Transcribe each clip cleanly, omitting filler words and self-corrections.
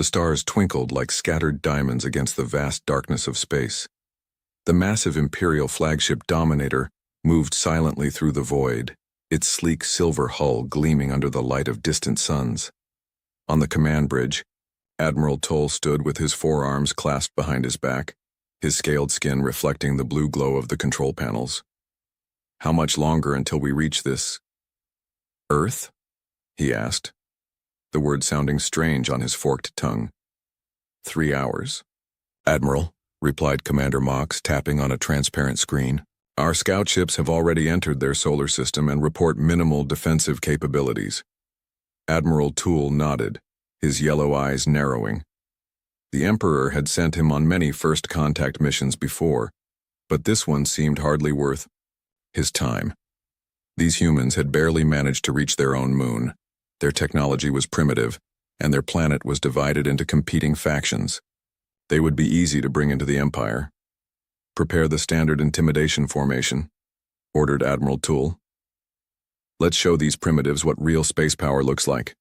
The stars twinkled like scattered diamonds against the vast darkness of space. The massive Imperial flagship Dominator moved silently through the void, its sleek silver hull gleaming under the light of distant suns. On the command bridge, Admiral Toll stood with his forearms clasped behind his back, his scaled skin reflecting the blue glow of the control panels. "How much longer until we reach this Earth?" he asked, the word sounding strange on his forked tongue. 3 hours. "Admiral," replied Commander Mox, tapping on a transparent screen. "Our scout ships have already entered their solar system and report minimal defensive capabilities." Admiral Toole nodded, his yellow eyes narrowing. The Emperor had sent him on many first contact missions before, but this one seemed hardly worth his time. These humans had barely managed to reach their own moon. Their technology was primitive, and their planet was divided into competing factions. They would be easy to bring into the Empire. "Prepare the standard intimidation formation," ordered Admiral Toole. "Let's show these primitives what real space power looks like."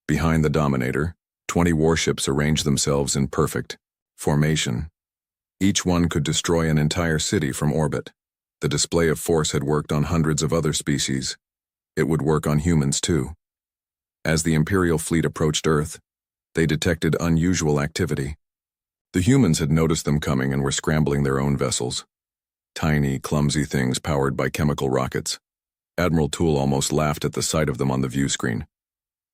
Behind the Dominator, 20 warships arranged themselves in perfect formation. Each one could destroy an entire city from orbit. The display of force had worked on hundreds of other species. It would work on humans too. As the Imperial fleet approached Earth, they detected unusual activity. The humans had noticed them coming and were scrambling their own vessels. Tiny, clumsy things powered by chemical rockets. Admiral Toole almost laughed at the sight of them on the view screen.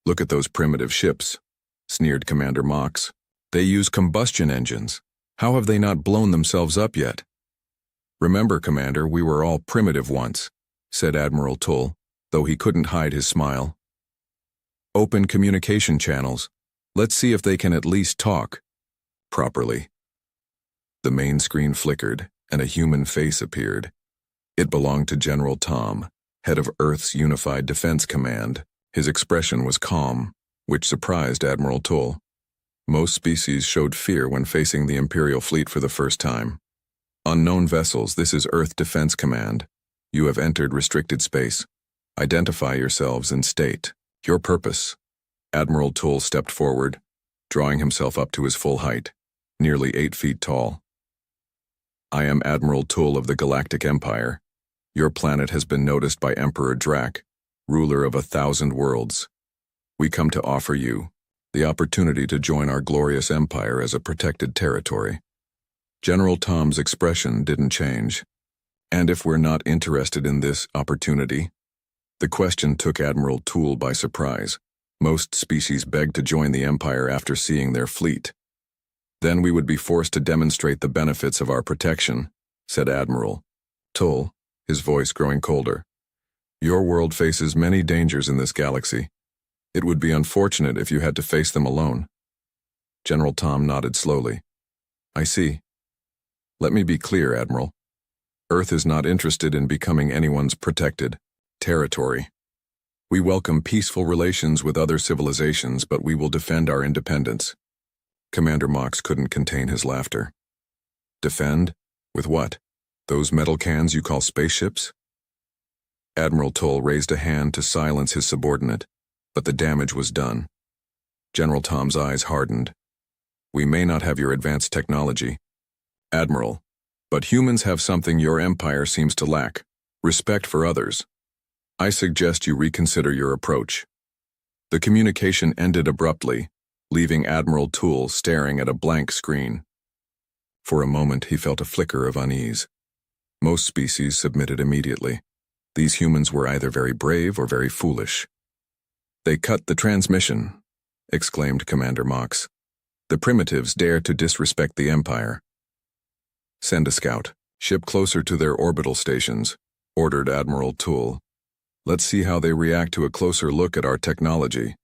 "Look at those primitive ships," sneered Commander Mox. "They use combustion engines. How have they not blown themselves up yet?" "Remember, Commander, we were all primitive once," said Admiral Toole, though he couldn't hide his smile. "Open communication channels. Let's see if they can at least talk properly." The main screen flickered, and a human face appeared. It belonged to General Tom, head of Earth's Unified Defense Command. His expression was calm, which surprised Admiral Toole. Most species showed fear when facing the Imperial fleet for the first time. "Unknown vessels, this is Earth Defense Command. You have entered restricted space. Identify yourselves and state your purpose." Admiral Toole stepped forward, drawing himself up to his full height, nearly 8 feet tall. "I am Admiral Toole of the Galactic Empire. Your planet has been noticed by Emperor Drac, ruler of 1,000 worlds. We come to offer you the opportunity to join our glorious empire as a protected territory." General Tom's expression didn't change. "And if we're not interested in this opportunity?" The question took Admiral Toole by surprise. Most species begged to join the Empire after seeing their fleet. "Then we would be forced to demonstrate the benefits of our protection," said Admiral Toole, his voice growing colder. "Your world faces many dangers in this galaxy. It would be unfortunate if you had to face them alone." General Tom nodded slowly. "I see. Let me be clear, Admiral. Earth is not interested in becoming anyone's protected territory. We welcome peaceful relations with other civilizations, but we will defend our independence." Commander Mox couldn't contain his laughter. "Defend? With what? Those metal cans you call spaceships?" Admiral Toole raised a hand to silence his subordinate, but the damage was done. General Tom's eyes hardened. "We may not have your advanced technology, Admiral, but humans have something your empire seems to lack: respect for others. I suggest you reconsider your approach." The communication ended abruptly, leaving Admiral Toole staring at a blank screen. For a moment he felt a flicker of unease. Most species submitted immediately. These humans were either very brave or very foolish. "They cut the transmission," exclaimed Commander Mox. "The primitives dare to disrespect the Empire." "Send a scout. Ship closer to their orbital stations," ordered Admiral Toole. "Let's see how they react to a closer look at our technology."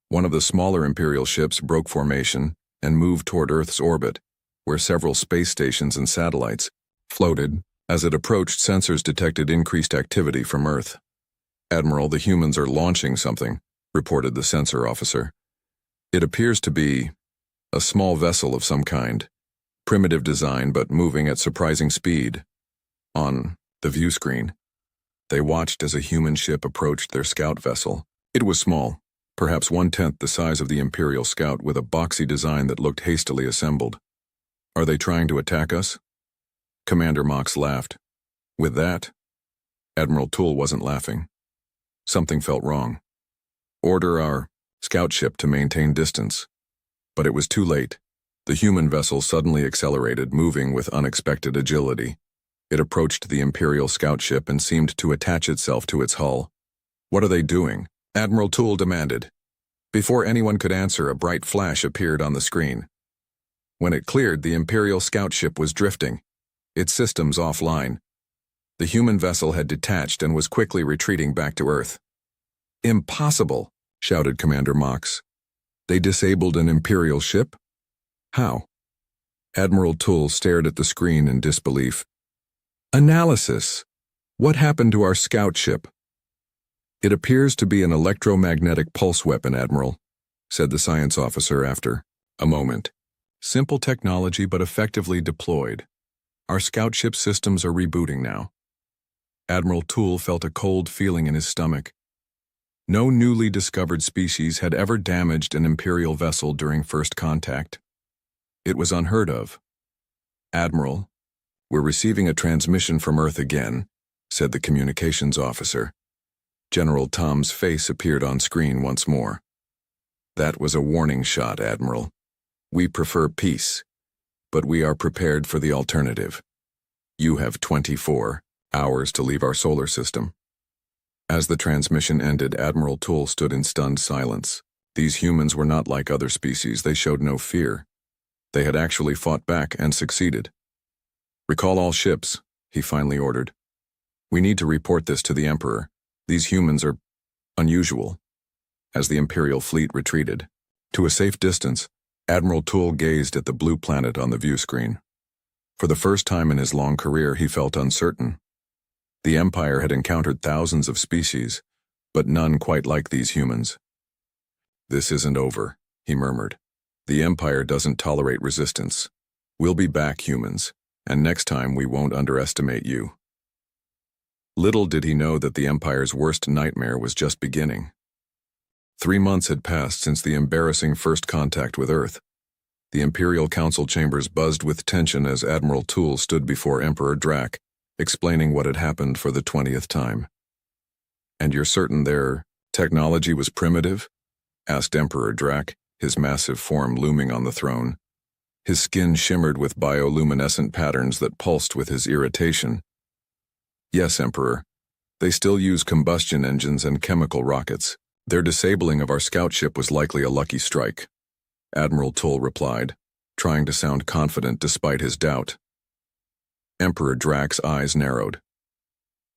One of the smaller Imperial ships broke formation and moved toward Earth's orbit, where several space stations and satellites floated. As it approached, sensors detected increased activity from Earth. "Admiral, the humans are launching something," reported the sensor officer. "It appears to be a small vessel of some kind. Primitive design, but moving at surprising speed." On the view screen, they watched as a human ship approached their scout vessel. It was small, perhaps 1/10 the size of the Imperial Scout with a boxy design that looked hastily assembled. Are they trying to attack us? Commander Mox laughed. With that? Admiral Toole wasn't laughing. Something felt wrong. Order our scout ship to maintain distance. But it was too late. The human vessel suddenly accelerated, moving with unexpected agility. It approached the Imperial scout ship and seemed to attach itself to its hull. What are they doing? Admiral Toole demanded. Before anyone could answer, a bright flash appeared on the screen. When it cleared, the Imperial scout ship was drifting, its systems offline. The human vessel had detached and was quickly retreating back to Earth. Impossible, shouted Commander Mox. They disabled an Imperial ship? How? Admiral Toole stared at the screen in disbelief. Analysis. What happened to our scout ship? It appears to be an electromagnetic pulse weapon, Admiral, said the science officer after a moment. Simple technology but effectively deployed. Our scout ship systems are rebooting now. Admiral Toole felt a cold feeling in his stomach. No newly discovered species had ever damaged an Imperial vessel during first contact. It was unheard of. Admiral, we're receiving a transmission from Earth again, said the communications officer. General Tom's face appeared on screen once more. That was a warning shot, Admiral. We prefer peace, but we are prepared for the alternative. You have 24 hours to leave our solar system. As the transmission ended, Admiral Toole stood in stunned silence. These humans were not like other species. They showed no fear. They had actually fought back and succeeded. Recall all ships, he finally ordered. We need to report this to the Emperor. These humans are unusual. As the Imperial fleet retreated to a safe distance, Admiral Toole gazed at the blue planet on the view screen. For the first time in his long career, he felt uncertain. The Empire had encountered thousands of species, but none quite like these humans. This isn't over, he murmured. The Empire doesn't tolerate resistance. We'll be back, humans, and next time we won't underestimate you. Little did he know that the Empire's worst nightmare was just beginning. 3 months had passed since the embarrassing first contact with Earth. The Imperial Council chambers buzzed with tension as Admiral Toole stood before Emperor Drac, explaining what had happened for the 20th time. And you're certain their technology was primitive? Asked Emperor Drac, his massive form looming on the throne. His skin shimmered with bioluminescent patterns that pulsed with his irritation. Yes, Emperor. They still use combustion engines and chemical rockets. Their disabling of our scout ship was likely a lucky strike, Admiral Toole replied, trying to sound confident despite his doubt. Emperor Drac's eyes narrowed.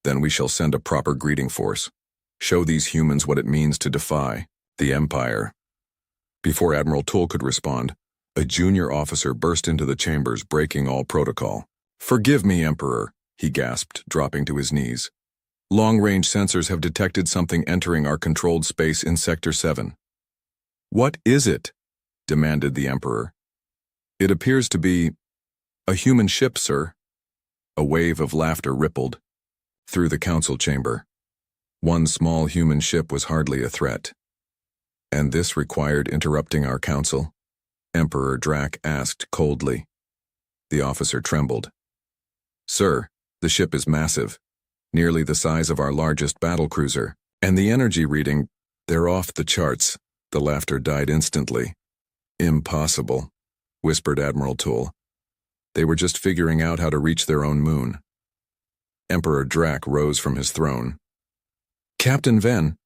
Then we shall send a proper greeting force. Show these humans what it means to defy the Empire. Before Admiral Toole could respond, a junior officer burst into the chambers, breaking all protocol. Forgive me, Emperor, he gasped, dropping to his knees. Long-range sensors have detected something entering our controlled space in Sector 7. What is it? Demanded the Emperor. It appears to be a human ship, sir. A wave of laughter rippled through the council chamber. One small human ship was hardly a threat. And this required interrupting our council? Emperor Drac asked coldly. The officer trembled. Sir, the ship is massive, nearly the size of our largest battlecruiser, and the energy reading, they're off the charts. The laughter died instantly. Impossible, whispered Admiral Toole. They were just figuring out how to reach their own moon. Emperor Drac rose from his throne. Captain Ven.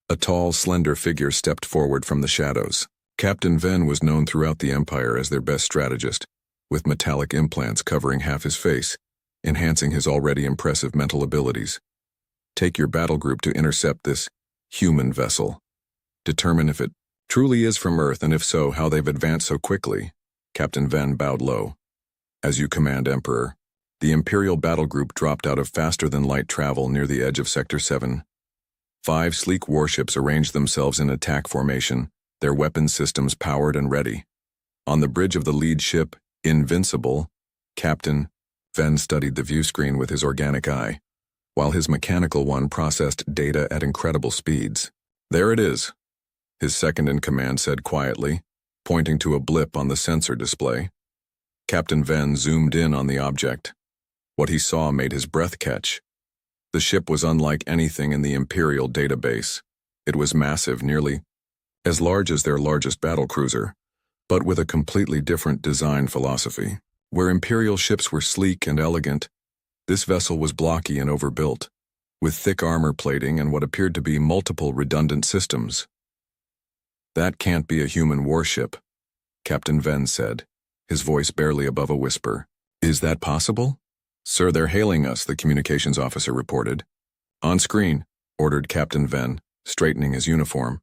A tall, slender figure stepped forward from the shadows. Captain Ven was known throughout the Empire as their best strategist, with metallic implants covering half his face, enhancing his already impressive mental abilities. Take your battle group to intercept this human vessel. Determine if it truly is from Earth, and if so, how they've advanced so quickly. Captain Ven bowed low. As you command, Emperor. The Imperial battle group dropped out of faster-than-light travel near the edge of Sector 7. 5 sleek warships arranged themselves in attack formation, their weapons systems powered and ready. On the bridge of the lead ship, Invincible, Captain Ven studied the view screen with his organic eye, while his mechanical one processed data at incredible speeds. There it is. his second-in-command said quietly, pointing to a blip on the sensor display. Captain Venn zoomed in on the object. What he saw made his breath catch. The ship was unlike anything in the Imperial database. It was massive, nearly as large as their largest battlecruiser, but with a completely different design philosophy. Where Imperial ships were sleek and elegant, this vessel was blocky and overbuilt, with thick armor plating and what appeared to be multiple redundant systems. "That can't be a human warship," Captain Venn said, his voice barely above a whisper. "Is that possible?" "Sir, they're hailing us," the communications officer reported. "On screen," ordered Captain Venn, straightening his uniform.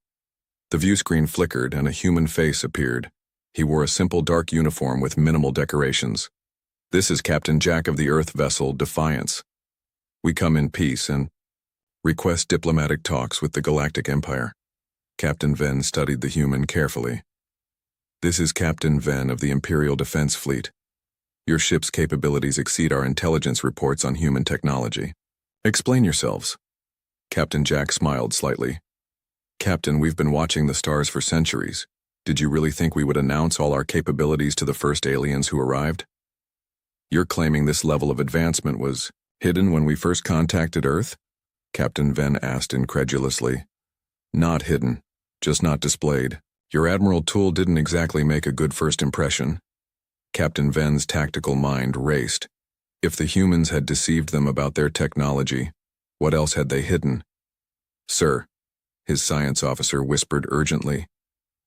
The view screen flickered and a human face appeared. He wore a simple dark uniform with minimal decorations. "This is Captain Jack of the Earth vessel Defiance. We come in peace and request diplomatic talks with the Galactic Empire." Captain Venn studied the human carefully. "This is Captain Venn of the Imperial Defense Fleet. Your ship's capabilities exceed our intelligence reports on human technology. Explain yourselves." Captain Jack smiled slightly. "Captain, we've been watching the stars for centuries. Did you really think we would announce all our capabilities to the first aliens who arrived? You're claiming this level of advancement was hidden when we first contacted Earth?" Captain Venn asked incredulously. "Not hidden, just not displayed. Your Admiral Tool didn't exactly make a good first impression." Captain Venn's tactical mind raced. If the humans had deceived them about their technology, what else had they hidden? "Sir," his science officer whispered urgently,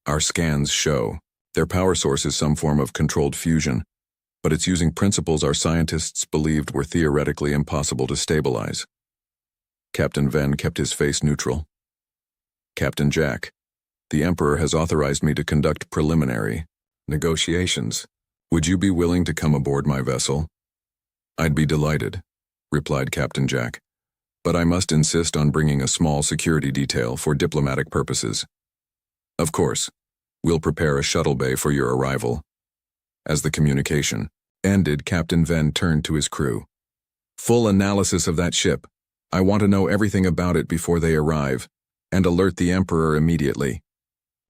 "our scans show their power source is some form of controlled fusion, but it's using principles our scientists believed were theoretically impossible to stabilize." Captain Venn kept his face neutral. "Captain Jack, the Emperor has authorized me to conduct preliminary negotiations. Would you be willing to come aboard my vessel?" "I'd be delighted," replied Captain Jack, "but I must insist on bringing a small security detail for diplomatic purposes." "Of course. We'll prepare a shuttle bay for your arrival." As the communication ended, Captain Venn turned to his crew. "Full analysis of that ship. I want to know everything about it before they arrive, and alert the Emperor immediately."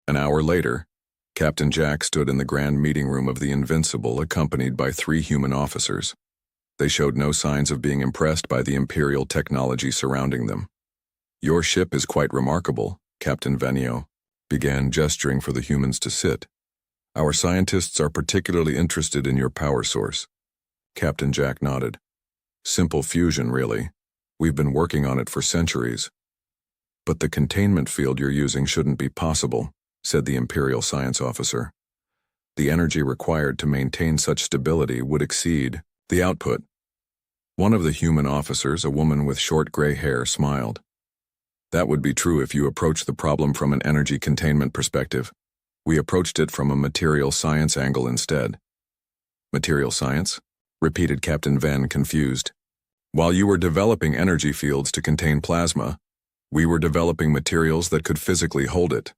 An hour later, Captain Jack stood in the grand meeting room of the Invincible, accompanied by 3 human officers. They showed no signs of being impressed by the Imperial technology surrounding them. "Your ship is quite remarkable," Captain Venio began, gesturing for the humans to sit. "Our scientists are particularly interested in your power source." Captain Jack nodded. "Simple fusion, really. We've been working on it for centuries." "But the containment field you're using shouldn't be possible," said the Imperial science officer. "The energy required to maintain such stability would exceed the output." One of the human officers, a woman with short gray hair, smiled. "That would be true if you approached the problem from an energy containment perspective. We approached it from a material science angle instead." "Material science?" repeated Captain Venn, confused. "While you were developing energy fields to contain plasma, we were developing materials that could physically hold it,"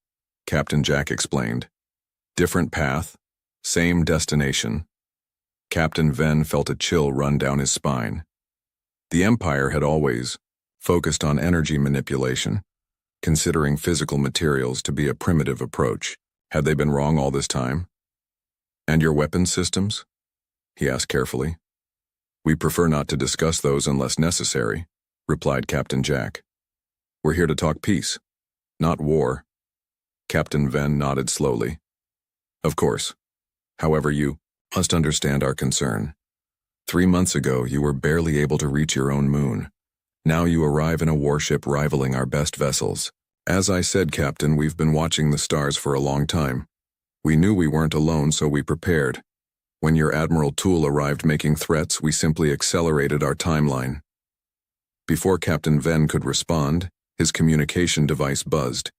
Captain Jack explained. "Different path, same destination." Captain Venn felt a chill run down his spine. The Empire had always focused on energy manipulation, considering physical materials to be a primitive approach. Had they been wrong all this time? "And your weapons systems?" he asked carefully. "We prefer not to discuss those unless necessary," replied Captain Jack. "We're here to talk peace, not war." Captain Venn nodded slowly. "Of course. However, you must understand our concern. 3 months ago, you were barely able to reach your own moon. Now you arrive in a warship rivaling our best vessels. As I said, Captain, we've been watching the stars for a long time. We knew we weren't alone, so we prepared. When your Admiral Tool arrived making threats, we simply accelerated our timeline." Before Captain Venn could respond, his communication device buzzed.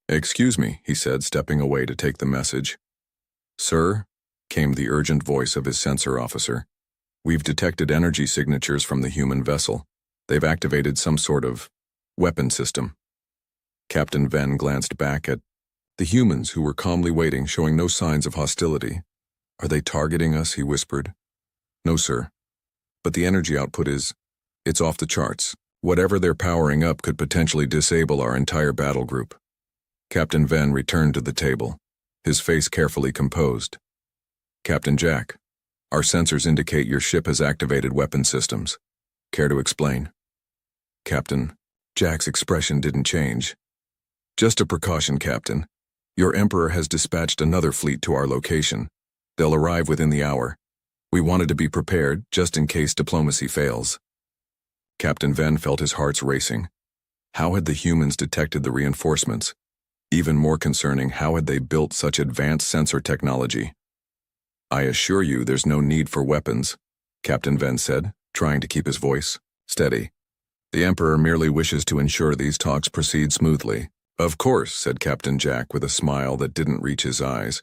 "Excuse me," he said, stepping away to take the message. "Sir," came the urgent voice of his sensor officer, "we've detected energy signatures from the human vessel. They've activated some sort of weapon system." Captain Venn glanced back at the humans who were calmly waiting, showing no signs of hostility. "Are they targeting us?" he whispered. "No, sir. But the energy output it's off the charts. Whatever they're powering up could potentially disable our entire battle group." Captain Ven returned to the table, his face carefully composed. Captain Jack, our sensors indicate your ship has activated weapon systems. Care to explain? Captain Jack's expression didn't change. Just a precaution, Captain. Your Emperor has dispatched another fleet to our location. They'll arrive within the hour. We wanted to be prepared, just in case diplomacy fails. Captain Ven felt his heart racing. How had the humans detected the reinforcements? Even more concerning, how had they built such advanced sensor technology? I assure you there's no need for weapons, Captain Ven said, trying to keep his voice steady. The Emperor merely wishes to ensure these talks proceed smoothly. Of course, said Captain Jack with a smile that didn't reach his eyes.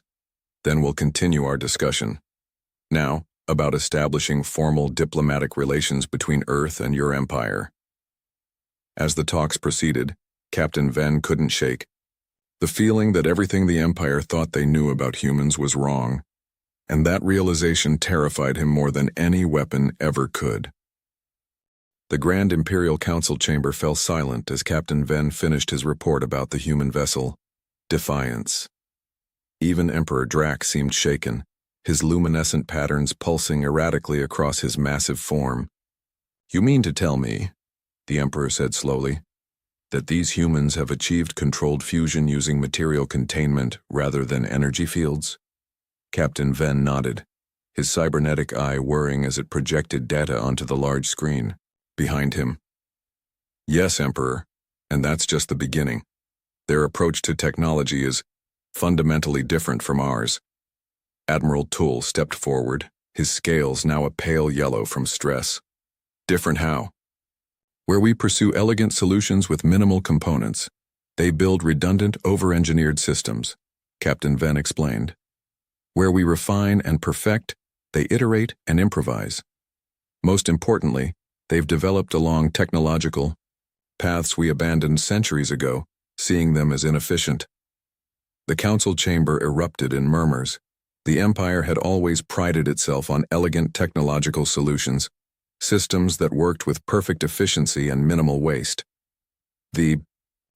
Then we'll continue our discussion. Now, about establishing formal diplomatic relations between Earth and your empire. As the talks proceeded, Captain Ven couldn't shake the feeling that everything the Empire thought they knew about humans was wrong, and that realization terrified him more than any weapon ever could. The Grand Imperial Council chamber fell silent as Captain Ven finished his report about the human vessel, Defiance. Even Emperor Drax seemed shaken, his luminescent patterns pulsing erratically across his massive form. You mean to tell me, the Emperor said slowly, that these humans have achieved controlled fusion using material containment rather than energy fields? Captain Ven nodded, his cybernetic eye whirring as it projected data onto the large screen behind him. Yes, Emperor, and that's just the beginning. Their approach to technology is fundamentally different from ours. Admiral Toole stepped forward, his scales now a pale yellow from stress. Different how? Where we pursue elegant solutions with minimal components, they build redundant, over-engineered systems, Captain Ven explained. Where we refine and perfect, they iterate and improvise. Most importantly, they've developed along technological paths we abandoned centuries ago, seeing them as inefficient. The council chamber erupted in murmurs. The Empire had always prided itself on elegant technological solutions, systems that worked with perfect efficiency and minimal waste. The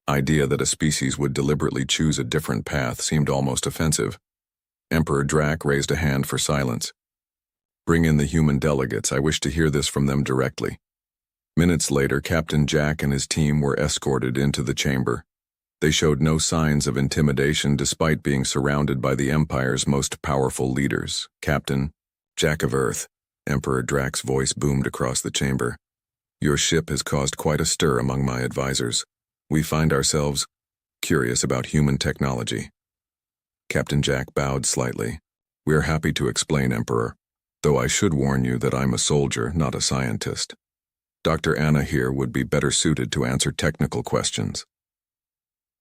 idea that a species would deliberately choose a different path seemed almost offensive. Emperor Drac raised a hand for silence. Bring in the human delegates. I wish to hear this from them directly. Minutes later, Captain Jack and his team were escorted into the chamber. They showed no signs of intimidation despite being surrounded by the Empire's most powerful leaders. Captain Jack of Earth, Emperor Drac's voice boomed across the chamber. Your ship has caused quite a stir among my advisors. We find ourselves curious about human technology. Captain Jack bowed slightly. We're happy to explain, Emperor, though I should warn you that I'm a soldier, not a scientist. Dr. Anna here would be better suited to answer technical questions.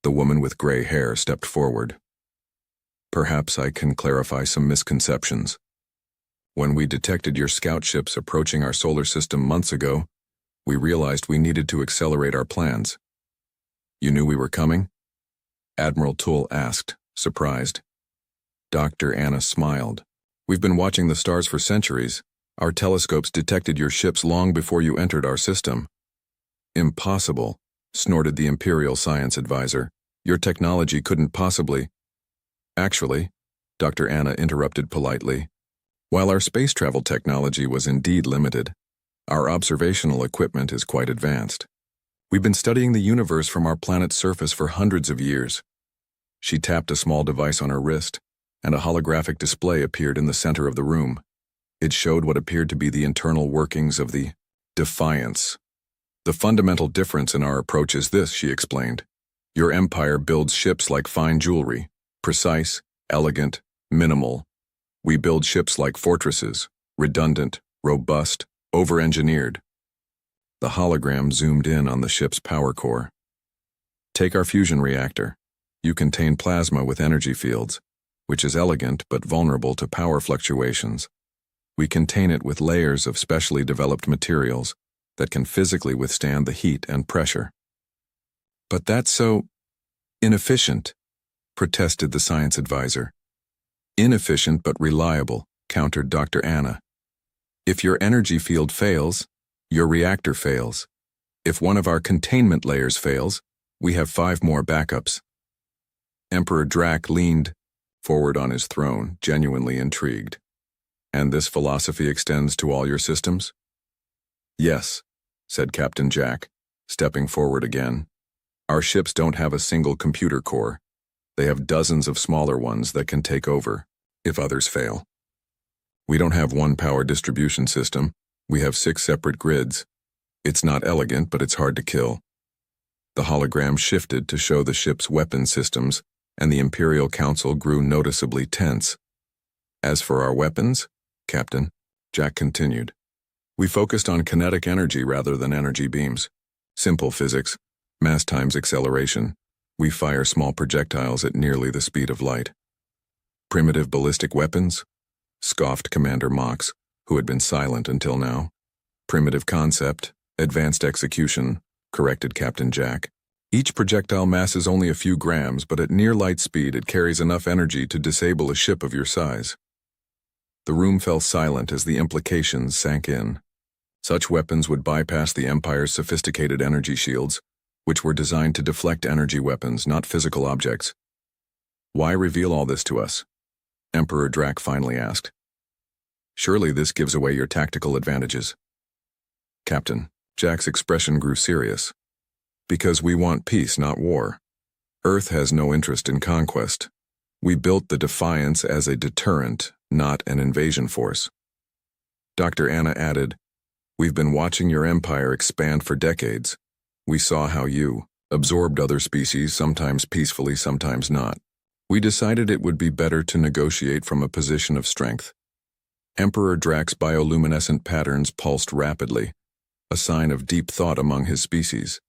The woman with gray hair stepped forward. Perhaps I can clarify some misconceptions. When we detected your scout ships approaching our solar system months ago, we realized we needed to accelerate our plans. You knew we were coming? Admiral Toole asked, surprised. Dr. Anna smiled. We've been watching the stars for centuries. Our telescopes detected your ships long before you entered our system. Impossible, snorted the Imperial Science Advisor. Your technology couldn't possibly. Actually, Dr. Anna interrupted politely. While our space travel technology was indeed limited, our observational equipment is quite advanced. We've been studying the universe from our planet's surface for hundreds of years. She tapped a small device on her wrist, and a holographic display appeared in the center of the room. It showed what appeared to be the internal workings of the Defiance. The fundamental difference in our approach is this, she explained. Your empire builds ships like fine jewelry, precise, elegant, minimal. We build ships like fortresses, redundant, robust, over-engineered. The hologram zoomed in on the ship's power core. Take our fusion reactor. You contain plasma with energy fields, which is elegant but vulnerable to power fluctuations. We contain it with layers of specially developed materials that can physically withstand the heat and pressure. But that's so inefficient, protested the science advisor. Inefficient but reliable, countered Dr. Anna. If your energy field fails, your reactor fails. If one of our containment layers fails, we have 5 more backups. Emperor Drac leaned forward on his throne, genuinely intrigued. And this philosophy extends to all your systems? Yes, said Captain Jack, stepping forward again. Our ships don't have a single computer core. They have dozens of smaller ones that can take over, if others fail. We don't have one power distribution system. We have 6 separate grids. It's not elegant, but it's hard to kill. The hologram shifted to show the ship's weapon systems, and the Imperial Council grew noticeably tense. As for our weapons, Captain, Jack continued, we focused on kinetic energy rather than energy beams. Simple physics, mass times acceleration. We fire small projectiles at nearly the speed of light. Primitive ballistic weapons? Scoffed Commander Mox, who had been silent until now. Primitive concept, advanced execution, corrected Captain Jack. Each projectile masses only a few grams, but at near light speed it carries enough energy to disable a ship of your size. The room fell silent as the implications sank in. Such weapons would bypass the Empire's sophisticated energy shields, which were designed to deflect energy weapons, not physical objects. Why reveal all this to us? Emperor Drac finally asked. Surely this gives away your tactical advantages. Captain, Jack's expression grew serious. Because we want peace, not war. Earth has no interest in conquest. We built the Defiance as a deterrent, not an invasion force. Dr. Anna added, we've been watching your empire expand for decades. We saw how you absorbed other species, sometimes peacefully, sometimes not. We decided it would be better to negotiate from a position of strength. Emperor Drac's bioluminescent patterns pulsed rapidly, a sign of deep thought among his species.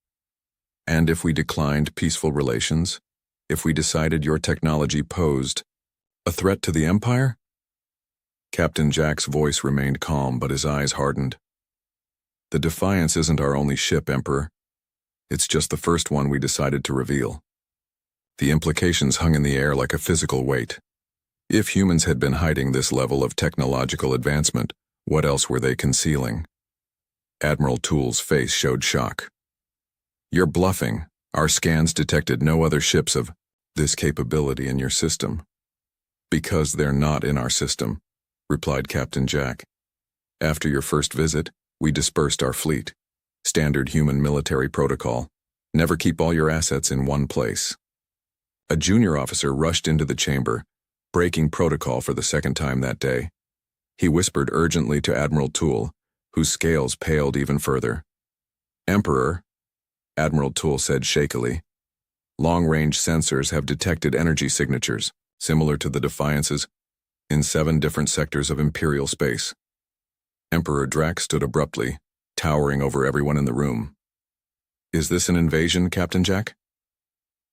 And if we declined peaceful relations, if we decided your technology posed a threat to the Empire? Captain Jack's voice remained calm, but his eyes hardened. The Defiance isn't our only ship, Emperor. It's just the first one we decided to reveal. The implications hung in the air like a physical weight. If humans had been hiding this level of technological advancement, what else were they concealing? Admiral Toole's face showed shock. You're bluffing. Our scans detected no other ships of this capability in your system. Because they're not in our system, replied Captain Jack. After your first visit, we dispersed our fleet. Standard human military protocol. Never keep all your assets in one place. A junior officer rushed into the chamber, breaking protocol for the second time that day. He whispered urgently to Admiral Toole, whose scales paled even further. Emperor, Admiral Toole said shakily, long-range sensors have detected energy signatures, similar to the Defiance's, in 7 different sectors of Imperial space. Emperor Drac stood abruptly, towering over everyone in the room. Is this an invasion, Captain Jack?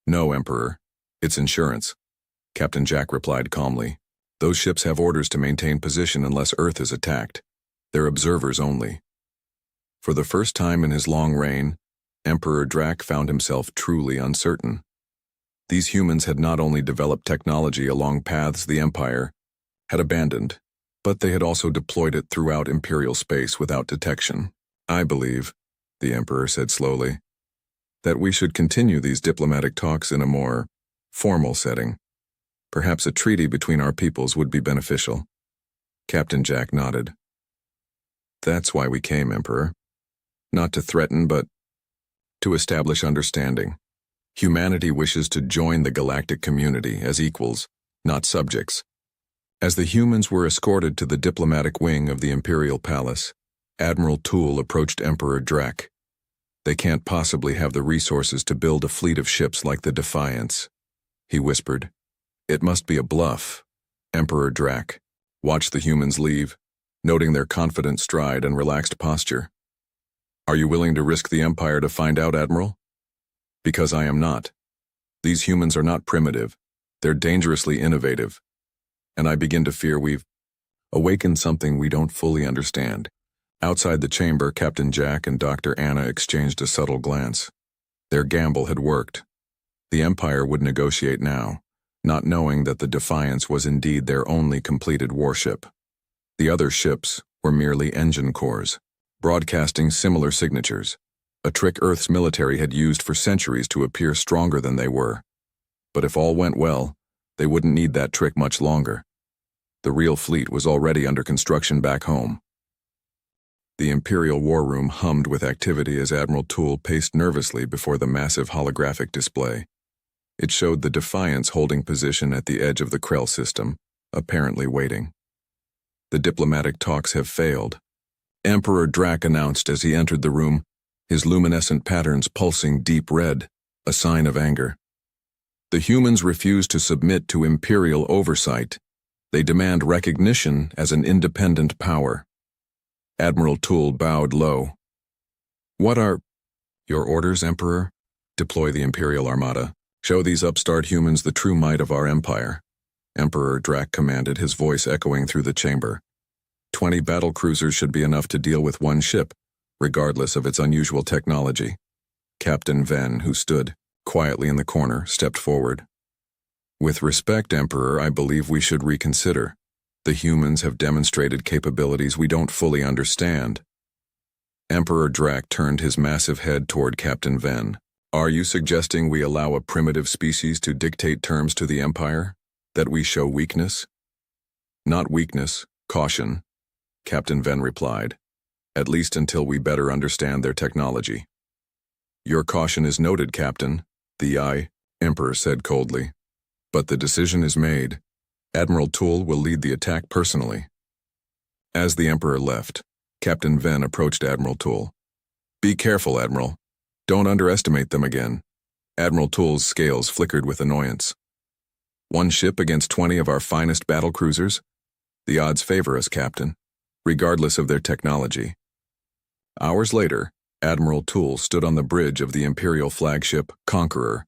No, Emperor. It's insurance. Captain Jack replied calmly. Those ships have orders to maintain position unless Earth is attacked. They're observers only. For the first time in his long reign, Emperor Drac found himself truly uncertain. These humans had not only developed technology along paths the Empire had abandoned, but they had also deployed it throughout Imperial space without detection. I believe, the Emperor said slowly, that we should continue these diplomatic talks in a more formal setting. Perhaps a treaty between our peoples would be beneficial. Captain Jack nodded. That's why we came, Emperor. Not to threaten, but to establish understanding. Humanity wishes to join the galactic community as equals, not subjects. As the humans were escorted to the diplomatic wing of the Imperial Palace, Admiral Toole approached Emperor Drac. They can't possibly have the resources to build a fleet of ships like the Defiance, he whispered. It must be a bluff. Emperor Drac watched the humans leave, noting their confident stride and relaxed posture. Are you willing to risk the Empire to find out, Admiral? Because I am not. These humans are not primitive. They're dangerously innovative. And I begin to fear we've awakened something we don't fully understand. Outside the chamber, Captain Jack and Dr. Anna exchanged a subtle glance. Their gamble had worked. The Empire would negotiate now, not knowing that the Defiance was indeed their only completed warship. The other ships were merely engine cores, broadcasting similar signatures, a trick Earth's military had used for centuries to appear stronger than they were. But if all went well, they wouldn't need that trick much longer. The real fleet was already under construction back home. The Imperial War Room hummed with activity as Admiral Toole paced nervously before the massive holographic display. It showed the Defiance holding position at the edge of the Krell system, apparently waiting. The diplomatic talks have failed, Emperor Drac announced as he entered the room, his luminescent patterns pulsing deep red, a sign of anger. The humans refuse to submit to Imperial oversight. They demand recognition as an independent power. Admiral Toole bowed low. What are your orders, Emperor? Deploy the Imperial Armada. Show these upstart humans the true might of our empire. Emperor Drac commanded, his voice echoing through the chamber. 20 battle cruisers should be enough to deal with one ship, regardless of its unusual technology. Captain Ven, who stood quietly in the corner, stepped forward. With respect, Emperor, I believe we should reconsider. The humans have demonstrated capabilities we don't fully understand. Emperor Drac turned his massive head toward Captain Ven. Are you suggesting we allow a primitive species to dictate terms to the Empire? That we show weakness? Not weakness, caution, Captain Ven replied. At least until we better understand their technology. Your caution is noted, Captain, the Emperor said coldly. But the decision is made. Admiral Toole will lead the attack personally. As the Emperor left, Captain Ven approached Admiral Toole. Be careful, Admiral. Don't underestimate them again. Admiral Toole's scales flickered with annoyance. One ship against 20 of our finest battle cruisers? The odds favor us, Captain, regardless of their technology. Hours later, Admiral Toole stood on the bridge of the Imperial flagship Conqueror,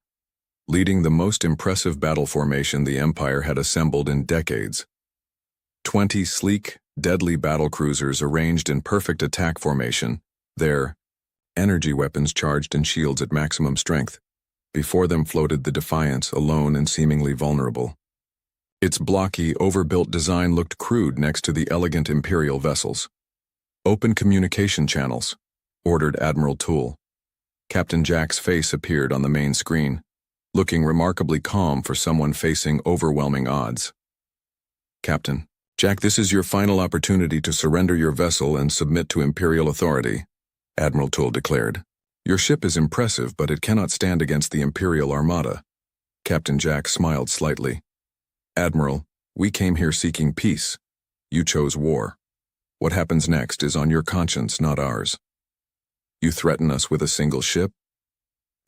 leading the most impressive battle formation the Empire had assembled in decades. 20 sleek, deadly battle cruisers arranged in perfect attack formation, their energy weapons charged in shields at maximum strength. Before them floated the Defiance, alone and seemingly vulnerable. Its blocky, overbuilt design looked crude next to the elegant Imperial vessels. Open communication channels, ordered Admiral Toole. Captain Jack's face appeared on the main screen, looking remarkably calm for someone facing overwhelming odds. Captain, Jack, this is your final opportunity to surrender your vessel and submit to Imperial authority, Admiral Toole declared. Your ship is impressive, but it cannot stand against the Imperial Armada. Captain Jack smiled slightly. Admiral, we came here seeking peace. You chose war. What happens next is on your conscience, not ours. You threaten us with a single ship?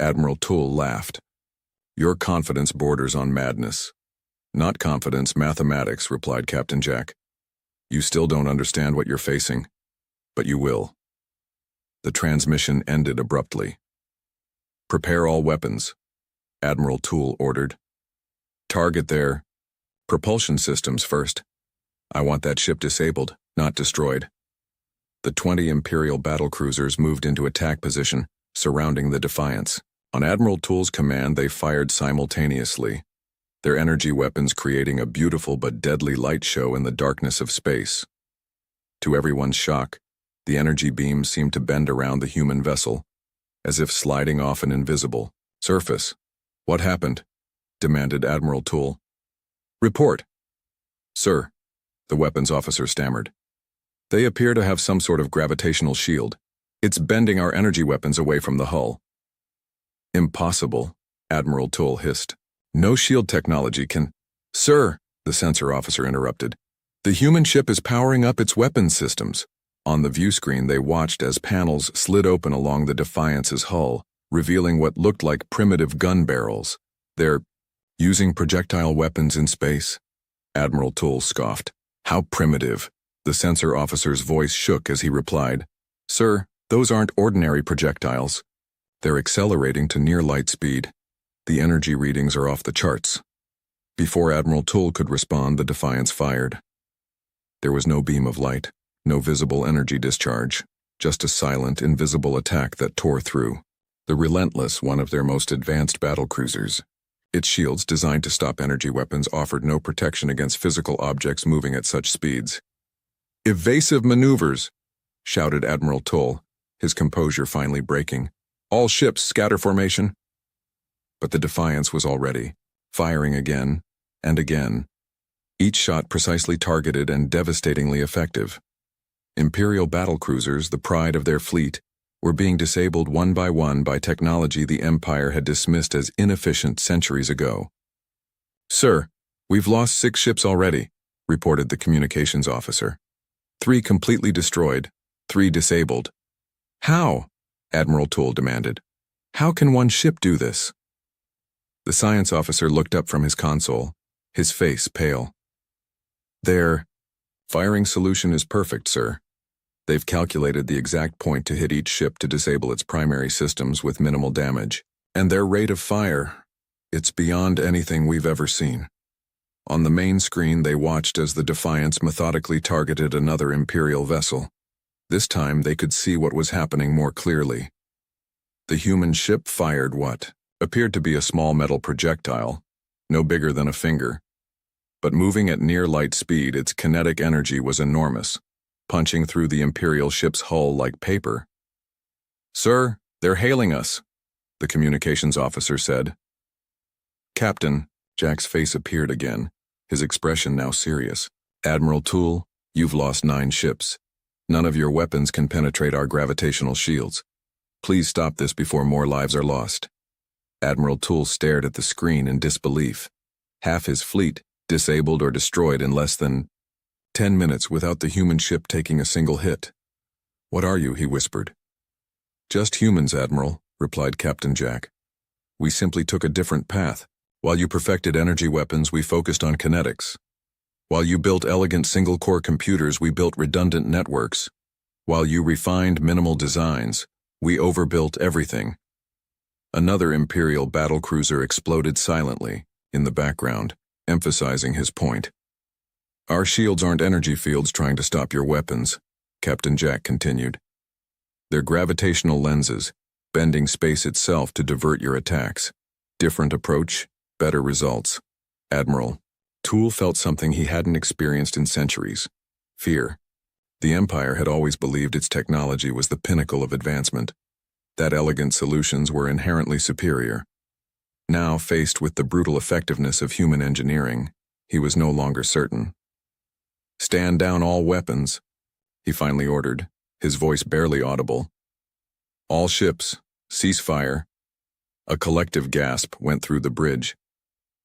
Admiral Toole laughed. Your confidence borders on madness. Not confidence, mathematics, replied Captain Jack. You still don't understand what you're facing, but you will. The transmission ended abruptly. Prepare all weapons, Admiral Toole ordered. Target their propulsion systems first. I want that ship disabled, not destroyed. The 20 Imperial battle cruisers moved into attack position, surrounding the Defiance. On Admiral Toole's command, they fired simultaneously, their energy weapons creating a beautiful but deadly light show in the darkness of space. To everyone's shock, the energy beams seemed to bend around the human vessel, as if sliding off an invisible surface. What happened? Demanded Admiral Toole. Report. Sir, the weapons officer stammered. They appear to have some sort of gravitational shield. It's bending our energy weapons away from the hull. Impossible, Admiral Toole hissed. No shield technology can... Sir, the sensor officer interrupted. The human ship is powering up its weapons systems. On the view screen, they watched as panels slid open along the Defiance's hull, revealing what looked like primitive gun barrels. They're using projectile weapons in space? Admiral Toole scoffed. How primitive? The sensor officer's voice shook as he replied. Sir, those aren't ordinary projectiles. They're accelerating to near light speed. The energy readings are off the charts. Before Admiral Toole could respond, the Defiance fired. There was no beam of light. No visible energy discharge, just a silent, invisible attack that tore through. The Relentless, one of their most advanced battle cruisers. Its shields, designed to stop energy weapons, offered no protection against physical objects moving at such speeds. Evasive maneuvers, shouted Admiral Toole, his composure finally breaking. All ships, scatter formation. But the Defiance was already firing again and again, each shot precisely targeted and devastatingly effective. Imperial battlecruisers, the pride of their fleet, were being disabled one by technology the Empire had dismissed as inefficient centuries ago. "Sir, we've lost 6 ships already," reported the communications officer. 3 completely destroyed, 3 disabled. "How?" Admiral Toole demanded. "How can one ship do this?" The science officer looked up from his console, his face pale. "Their firing solution is perfect, sir. They've calculated the exact point to hit each ship to disable its primary systems with minimal damage. And their rate of fire, it's beyond anything we've ever seen." On the main screen, they watched as the Defiance methodically targeted another Imperial vessel. This time, they could see what was happening more clearly. The human ship fired what appeared to be a small metal projectile, no bigger than a finger. But moving at near light speed, its kinetic energy was enormous, punching through the Imperial ship's hull like paper. "Sir, they're hailing us," the communications officer said. "Captain," Jack's face appeared again, his expression now serious. "Admiral Toole, you've lost 9 ships. None of your weapons can penetrate our gravitational shields. Please stop this before more lives are lost." Admiral Toole stared at the screen in disbelief. Half his fleet disabled or destroyed in less than 10 minutes without the human ship taking a single hit. "What are you?" he whispered. "Just humans, Admiral," replied Captain Jack. "We simply took a different path. While you perfected energy weapons, we focused on kinetics. While you built elegant single-core computers, we built redundant networks. While you refined minimal designs, we overbuilt everything." Another Imperial battlecruiser exploded silently in the background, emphasizing his point. "Our shields aren't energy fields trying to stop your weapons," Captain Jack continued. "They're gravitational lenses, bending space itself to divert your attacks. Different approach, better results." Admiral Toole felt something he hadn't experienced in centuries: fear. The Empire had always believed its technology was the pinnacle of advancement, that elegant solutions were inherently superior. Now, faced with the brutal effectiveness of human engineering, he was no longer certain. "Stand down all weapons," he finally ordered, his voice barely audible. "All ships, cease fire." A collective gasp went through the bridge.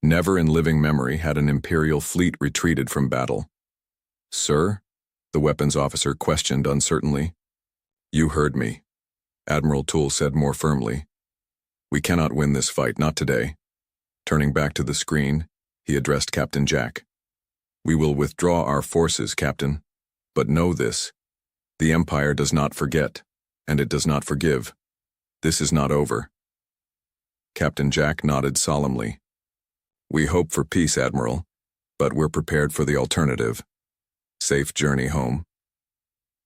Never in living memory had an Imperial fleet retreated from battle. "Sir?" the weapons officer questioned uncertainly. "You heard me," Admiral Toole said more firmly. "We cannot win this fight, not today." Turning back to the screen, he addressed Captain Jack. "We will withdraw our forces, Captain. But know this: the Empire does not forget, and it does not forgive. This is not over." Captain Jack nodded solemnly. "We hope for peace, Admiral, but we're prepared for the alternative. Safe journey home."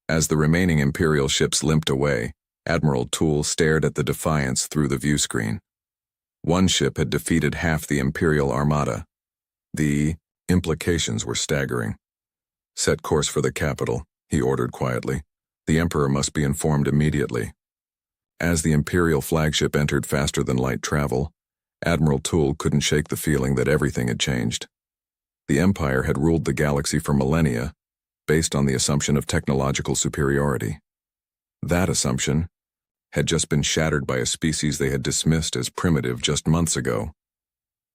As the remaining Imperial ships limped away, Admiral Toole stared at the Defiance through the viewscreen. One ship had defeated half the Imperial Armada. The implications were staggering. "Set course for the capital," he ordered quietly. "The Emperor must be informed immediately." As the Imperial flagship entered faster than light travel, Admiral Toole couldn't shake the feeling that everything had changed. The Empire had ruled the galaxy for millennia, based on the assumption of technological superiority. That assumption had just been shattered by a species they had dismissed as primitive just months ago.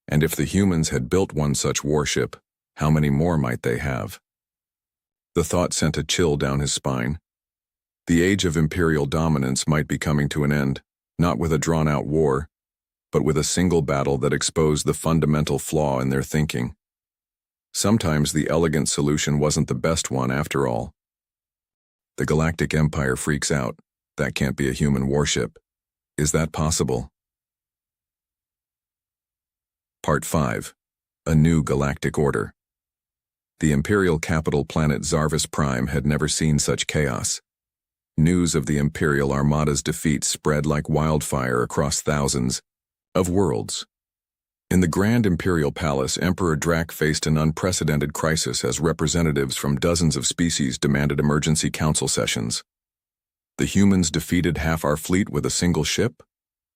And if the humans had built one such warship, how many more might they have? The thought sent a chill down his spine. The age of Imperial dominance might be coming to an end, not with a drawn-out war, but with a single battle that exposed the fundamental flaw in their thinking. Sometimes the elegant solution wasn't the best one after all. The Galactic Empire freaks out. That can't be a human warship. Is that possible? Part 5. A New Galactic Order. The Imperial capital planet Zarvis Prime had never seen such chaos. News of the Imperial Armada's defeat spread like wildfire across thousands of worlds. In the Grand Imperial Palace, Emperor Drac faced an unprecedented crisis as representatives from dozens of species demanded emergency council sessions. "The humans defeated half our fleet with a single ship?"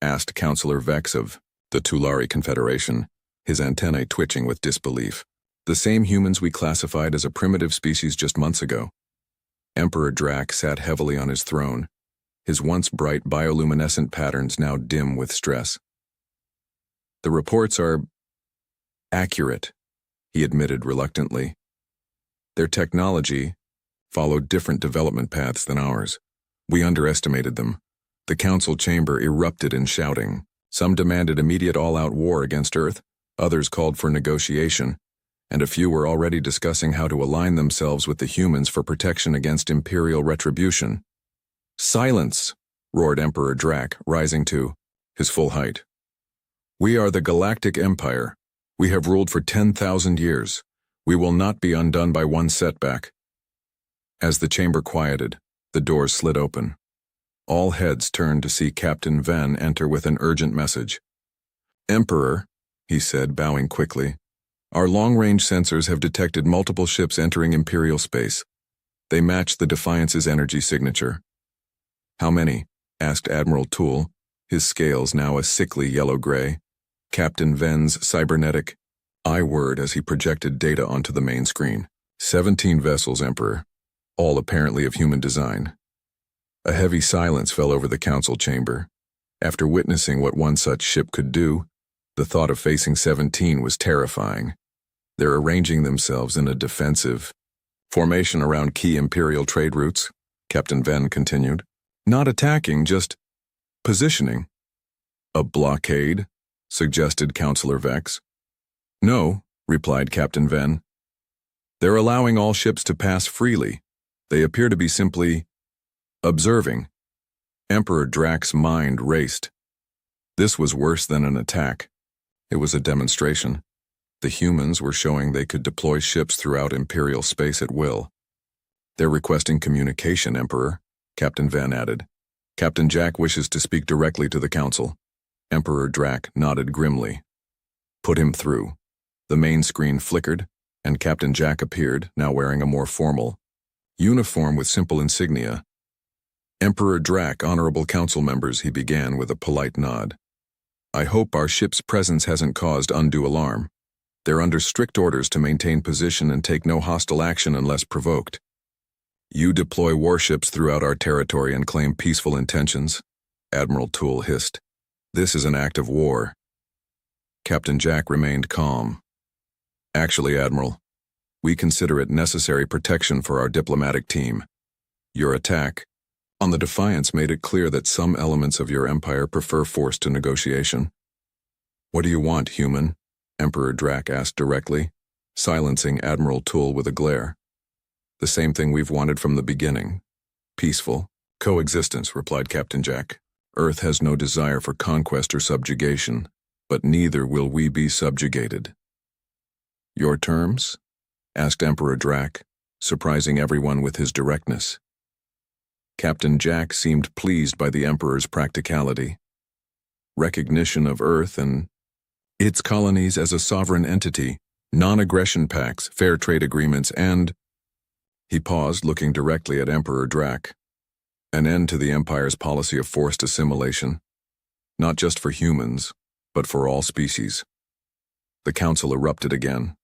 asked Councillor Vex of the Tulari Confederation. his antennae twitching with disbelief. The same humans we classified as a primitive species just months ago. Emperor Drac sat heavily on his throne, his once bright bioluminescent patterns now dim with stress. The reports are accurate, he admitted reluctantly. Their technology followed different development paths than ours. We underestimated them. The council chamber erupted in shouting. Some demanded immediate all-out war against Earth, others called for negotiation, and a few were already discussing how to align themselves with the humans for protection against imperial retribution. "Silence!" roared Emperor Drac, rising to his full height. "We are the Galactic Empire. We have ruled for 10,000 years. We will not be undone by one setback." As the chamber quieted, the doors slid open. All heads turned to see Captain Ven enter with an urgent message. "Emperor," he said, bowing quickly, "our long-range sensors have detected multiple ships entering Imperial space. They match the Defiance's energy signature." "How many?" asked Admiral Toole, his scales now a sickly yellow-gray. Captain Ven's cybernetic eye whirred as he projected data onto the main screen. 17 vessels, Emperor, all apparently of human design." A heavy silence fell over the council chamber. After witnessing what one such ship could do, the thought of facing 17 was terrifying. They're arranging themselves in a defensive formation around key Imperial trade routes, Captain Ven continued. "Not attacking, just positioning." "A blockade?" suggested Councillor Vex. "No," replied Captain Ven. "They're allowing all ships to pass freely. They appear to be simply observing." Emperor Drac's mind raced. This was worse than an attack. It was a demonstration. The humans were showing they could deploy ships throughout Imperial space at will. "They're requesting communication, Emperor," Captain Ven added. "Captain Jack wishes to speak directly to the Council." Emperor Drac nodded grimly. "Put him through." The main screen flickered, and Captain Jack appeared, now wearing a more formal uniform with simple insignia. "Emperor Drac, honorable council members," he began with a polite nod. "I hope our ship's presence hasn't caused undue alarm. They're under strict orders to maintain position and take no hostile action unless provoked. You deploy warships throughout our territory and claim peaceful intentions," Admiral Toole hissed. "This is an act of war." Captain Jack remained calm. "Actually, Admiral, we consider it necessary protection for our diplomatic team. Your attack on the Defiance made it clear that some elements of your empire prefer force to negotiation." "What do you want, human?" Emperor Drac asked directly, silencing Admiral Toole with a glare. "The same thing we've wanted from the beginning. Peaceful coexistence," replied Captain Jack. "Earth has no desire for conquest or subjugation, but neither will we be subjugated." "Your terms?" asked Emperor Drac, surprising everyone with his directness. Captain Jack seemed pleased by the Emperor's practicality. "Recognition of Earth and its colonies as a sovereign entity, non-aggression pacts, fair trade agreements, and—" He paused, looking directly at Emperor Drac. "An end to the Empire's policy of forced assimilation, not just for humans, but for all species." The Council erupted again.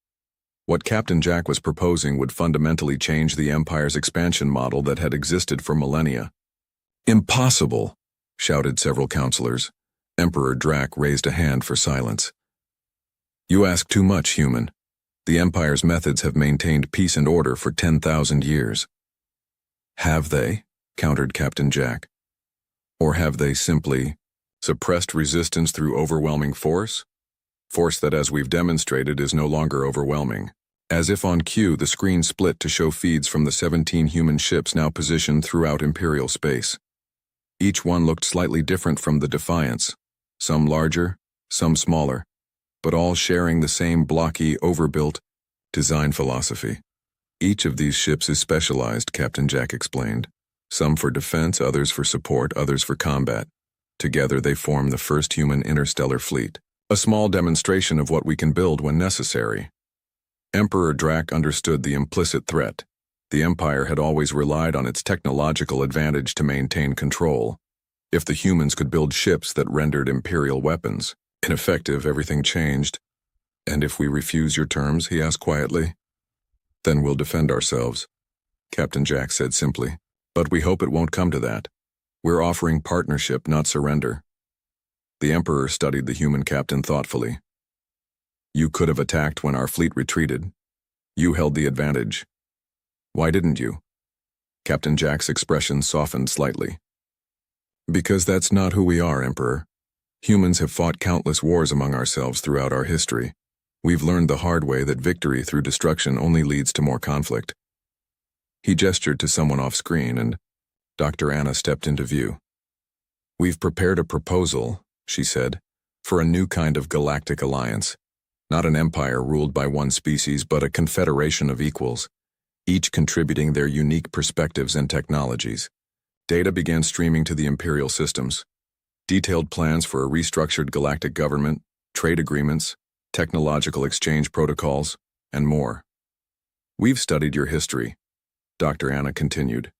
What Captain Jack was proposing would fundamentally change the Empire's expansion model that had existed for millennia. "Impossible!" shouted several councillors. Emperor Drac raised a hand for silence. "You ask too much, human. The Empire's methods have maintained peace and order for 10,000 years. "Have they?" countered Captain Jack. "Or have they simply suppressed resistance through overwhelming force? Force that, as we've demonstrated, is no longer overwhelming." As if on cue, the screen split to show feeds from the 17 human ships now positioned throughout Imperial space. Each one looked slightly different from the Defiance, some larger, some smaller, but all sharing the same blocky, overbuilt design philosophy. "Each of these ships is specialized," Captain Jack explained. "Some for defense, others for support, others for combat. Together they form the first human interstellar fleet. A small demonstration of what we can build when necessary." Emperor Drac understood the implicit threat. The Empire had always relied on its technological advantage to maintain control. If the humans could build ships that rendered Imperial weapons ineffective, everything changed. And if we refuse your terms, he asked quietly. Then we'll defend ourselves, Captain Jack said simply. But we hope it won't come to that. We're offering partnership, not surrender. The Emperor studied the human captain thoughtfully. You could have attacked when our fleet retreated. You held the advantage. Why didn't you? Captain Jack's expression softened slightly. Because that's not who we are, Emperor. Humans have fought countless wars among ourselves throughout our history. We've learned the hard way that victory through destruction only leads to more conflict. He gestured to someone off screen, and Dr. Anna stepped into view. We've prepared a proposal, she said, for a new kind of galactic alliance. Not an empire ruled by one species, but a confederation of equals, each contributing their unique perspectives and technologies. Data began streaming to the Imperial systems. Detailed plans for a restructured galactic government, trade agreements, technological exchange protocols, and more. We've studied your history, Dr. Anna continued.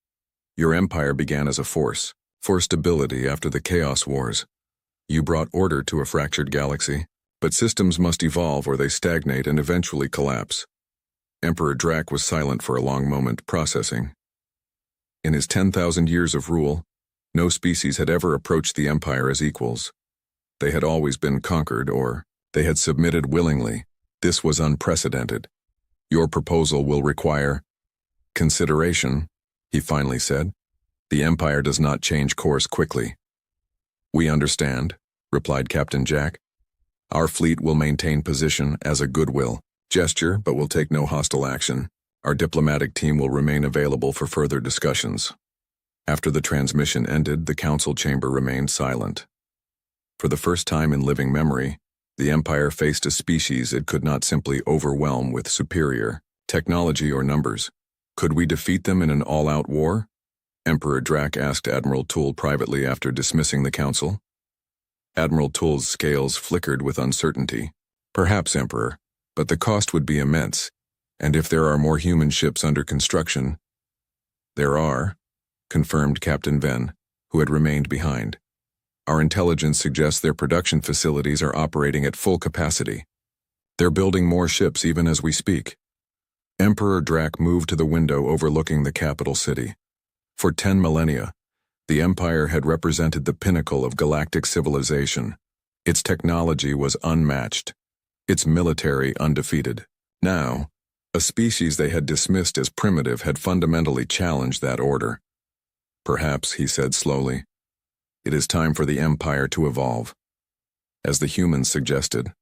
Your empire began as a force for stability after the Chaos Wars. You brought order to a fractured galaxy, but systems must evolve or they stagnate and eventually collapse. Emperor Drac was silent for a long moment, processing. In his 10,000 years of rule, no species had ever approached the Empire as equals. They had always been conquered, or they had submitted willingly. This was unprecedented. Your proposal will require consideration, he finally said. The Empire does not change course quickly. We understand, replied Captain Jack. Our fleet will maintain position as a goodwill gesture, but will take no hostile action. Our diplomatic team will remain available for further discussions. After the transmission ended, the council chamber remained silent. For the first time in living memory, the Empire faced a species it could not simply overwhelm with superior technology or numbers. Could we defeat them in an all-out war? Emperor Drac asked Admiral Tool privately after dismissing the council. Admiral Tool's scales flickered with uncertainty. Perhaps, Emperor, but the cost would be immense. And if there are more human ships under construction— There are, confirmed Captain Venn, who had remained behind. Our intelligence suggests their production facilities are operating at full capacity. They're building more ships even as we speak. Emperor Drac moved to the window overlooking the capital city. For 10 millennia, the Empire had represented the pinnacle of galactic civilization. Its technology was unmatched, its military undefeated. Now, a species they had dismissed as primitive had fundamentally challenged that order. Perhaps, he said slowly, it is time for the Empire to evolve, as the humans suggested.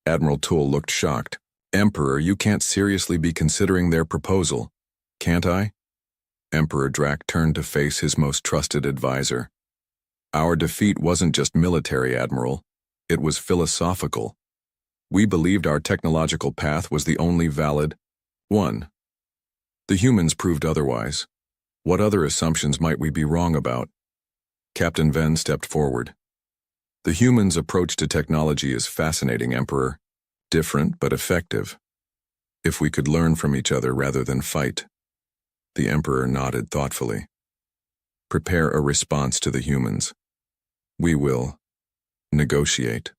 Admiral Tool looked shocked. Emperor, you can't seriously be considering their proposal, can't I? Emperor Drac turned to face his most trusted advisor. Our defeat wasn't just military, Admiral. It was philosophical. We believed our technological path was the only valid one. The humans proved otherwise. What other assumptions might we be wrong about? Captain Venn stepped forward. The humans' approach to technology is fascinating, Emperor. Different but effective. If we could learn from each other rather than fight. The Emperor nodded thoughtfully. Prepare a response to the humans. We will negotiate.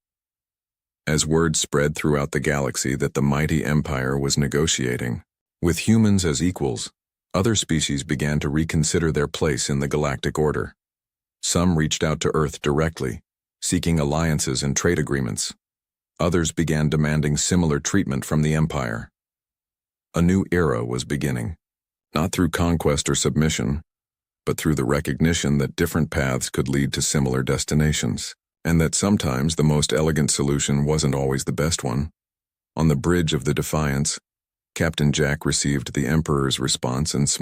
As word spread throughout the galaxy that the mighty Empire was negotiating, with humans as equals, other species began to reconsider their place in the galactic order. Some reached out to Earth directly, seeking alliances and trade agreements. Others began demanding similar treatment from the Empire. A new era was beginning, not through conquest or submission, but through the recognition that different paths could lead to similar destinations, and that sometimes the most elegant solution wasn't always the best one. On the bridge of the Defiance, Captain Jack received the Emperor's response and smiled.